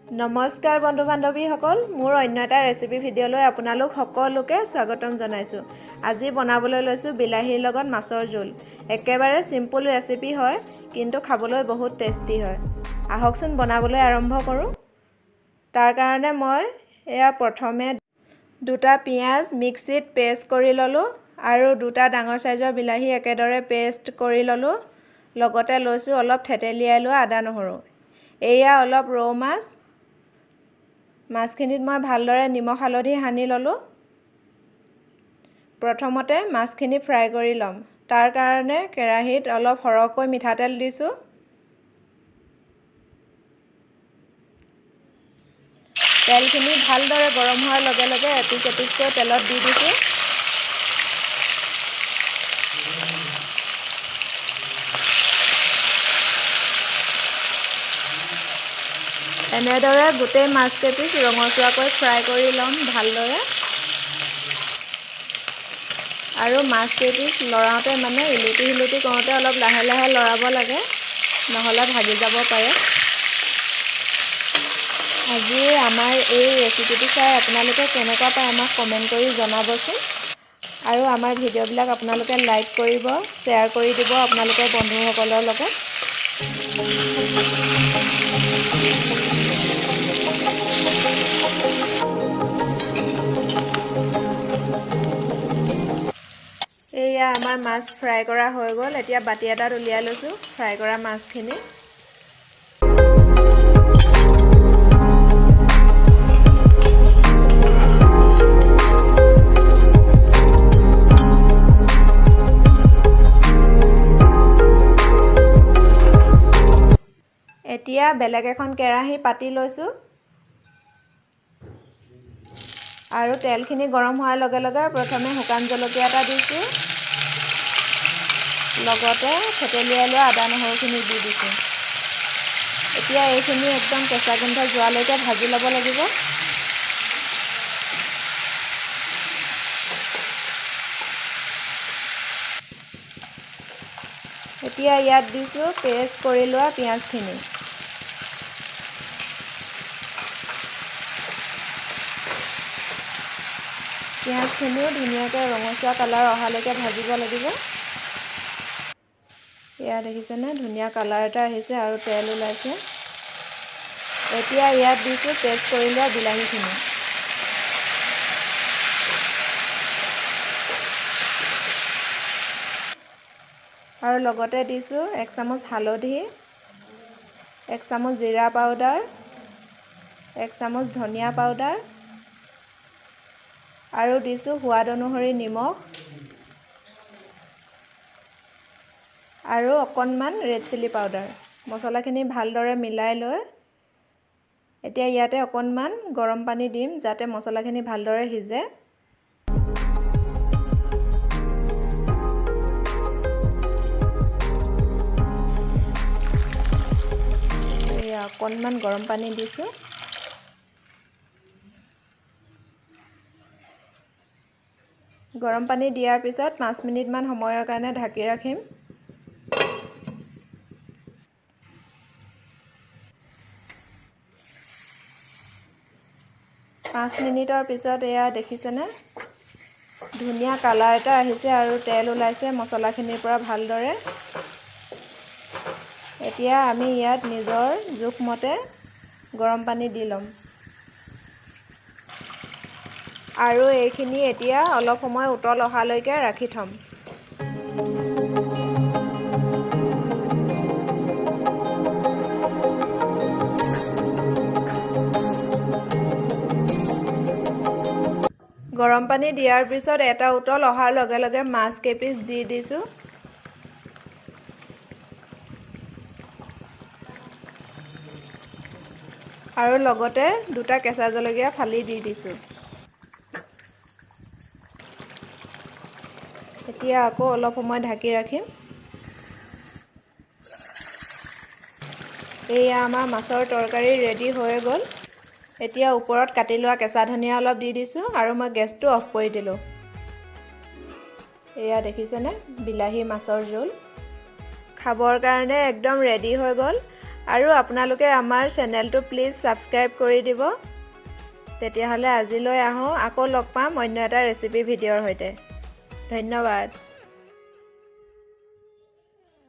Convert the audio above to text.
নমস্কাৰ বন্ধু বান্ধৱীসকল মোৰ অন্য এটা ৰেচিপি ভিডিঅ'লৈ আপোনালোক সকলোকে স্বাগতম জনাইছোঁ। আজি বনাবলৈ লৈছোঁ বিলাহীৰ লগত মাছৰ জোল। একেবাৰে সিম্পল ৰেচিপি হয় কিন্তু খাবলৈ বহুত টেষ্টি হয়। আহকচোন বনাবলৈ আৰম্ভ কৰোঁ। তাৰ কাৰণে মই প্ৰথমে দুটা পিঁয়াজ মিক্সিত পেষ্ট কৰি ল'লোঁ আৰু দুটা ডাঙৰ সাইজৰ বিলাহী একেদৰে পেষ্ট কৰি ল'লোঁ। লগতে লৈছোঁ অলপ থেতেলিয়াই লোৱা আদা নহৰু। এয়া অলপ ৰৌ মাছ। মাছখিনিত মই ভালদৰে নিমখ হালধি সানি ল'লোঁ। প্ৰথমতে মাছখিনি ফ্ৰাই কৰি ল'ম। তাৰ কাৰণে কেৰাহীত অলপ সৰহকৈ মিঠাতেল দিছোঁ। তেলখিনি ভালদৰে গৰম হোৱাৰ লগে লগে এপিচ এপিচকৈ তেলত দি দিছোঁ। এনেদৰে গোটেই মাছকেইপিচ ৰঙচুৱাকৈ ফ্ৰাই কৰি ল'ম ভালদৰে। আৰু মাছকেইপিচ লৰাওঁতে ইলুটি সিলুটি কৰোঁতে অলপ লাহে লাহে লৰাব লাগে, নহ'লে ভাগি যাব পাৰে। আজি আমাৰ এই ৰেচিপিটো চাই আপোনালোকে কেনেকুৱা পায় আমাক কমেণ্ট কৰি জনাবচোন। আৰু আমাৰ ভিডিঅ'বিলাক আপোনালোকে লাইক কৰিব, শ্বেয়াৰ কৰি দিব আপোনালোকৰ বন্ধুসকলৰ লগত। এয়া আমাৰ মাছ ফ্ৰাই কৰা হৈ গ'ল। এতিয়া বাটি এটাত উলিয়াই লৈছোঁ ফ্ৰাই কৰা মাছখিনি। এতিয়া বেলেগ এখন কেৰাহী পাতি লৈছোঁ আৰু তেলখিনি গৰম হোৱাৰ লগে লগে প্ৰথমে শুকান জলকীয়া এটা দিছোঁ। লগতে থেতেলিয়াই লোৱা আদা নহৰুখিনি দি দিছোঁ। এতিয়া এইখিনি একদম কেঁচা গোন্ধ যোৱালৈকে ভাজি ল'ব লাগিব। এতিয়া ইয়াত দিছোঁ পেষ্ট কৰি লোৱা পিঁয়াজখিনি। পিঁয়াজখিনিও ধুনীয়াকৈ ৰঙচুৱা কালাৰ অহালৈকে ভাজিব লাগিব। এয়া দেখিছেনে ধুনীয়া কালাৰ এটা আহিছে আৰু তেল ওলাইছে। এতিয়া ইয়াত দিছোঁ পেষ্ট কৰি লোৱা বিলাহীখিনি। আৰু লগতে দিছোঁ 1 চামুচ হালধি, 1 চামুচ জিৰা পাউডাৰ, 1 চামুচ ধনিয়া পাউডাৰ আৰু দিছোঁ সোৱাদ অনুসৰি নিমখ আৰু অকণমান ৰেড চিলি পাউডাৰ। মছলাখিনি ভালদৰে মিলাই লৈ এতিয়া ইয়াতে অকণমান গৰম পানী দিম যাতে মছলাখিনি ভালদৰে সিজে। অকণমান গৰম পানী দিছোঁ। গৰম পানী দিয়াৰ পিছত 5 মিনিটমান সময়ৰ কাৰণে ঢাকি ৰাখিম। পাঁচ মিনিটৰ পিছত এয়া দেখিছেনে ধুনীয়া কালাৰ এটা আহিছে আৰু তেল ওলাইছে মছলাখিনিৰ পৰা ভালদৰে। এতিয়া আমি ইয়াত নিজৰ জোখমতে গৰম পানী দি ল'ম আৰু এইখিনি এতিয়া অলপ সময় উতল অহালৈকে ৰাখি থ'ম। গৰম পানী দিয়াৰ পিছত এটা উতল অহাৰ লগে লগে মাছ কেইপিচ দি দিছোঁ। আৰু লগতে দুটা কেঁচা জলকীয়া ফালি দি দিছোঁ। এতিয়া আকৌ অলপ সময় ঢাকি ৰাখিম। এয়া আমাৰ মাছৰ তৰকাৰী ৰেডি হৈ গ'ল। এতিয়া ওপৰত কাটি লোৱা কেঁচা ধনিয়া অলপ দি দিছোঁ আৰু মই গেছটো অফ কৰি দিলোঁ। এয়া দেখিছেনে বিলাহী মাছৰ জোল খাবৰ কাৰণে একদম ৰেডি হৈ গ'ল। আৰু আপোনালোকে আমাৰ চেনেলটো প্লিজ ছাবস্ক্ৰাইব কৰি দিব। তেতিয়াহ'লে আজিলৈ আহোঁ, আকৌ লগ পাম অন্য এটা ৰেচিপি ভিডিঅ'ৰ সৈতে। ধন্যবাদ।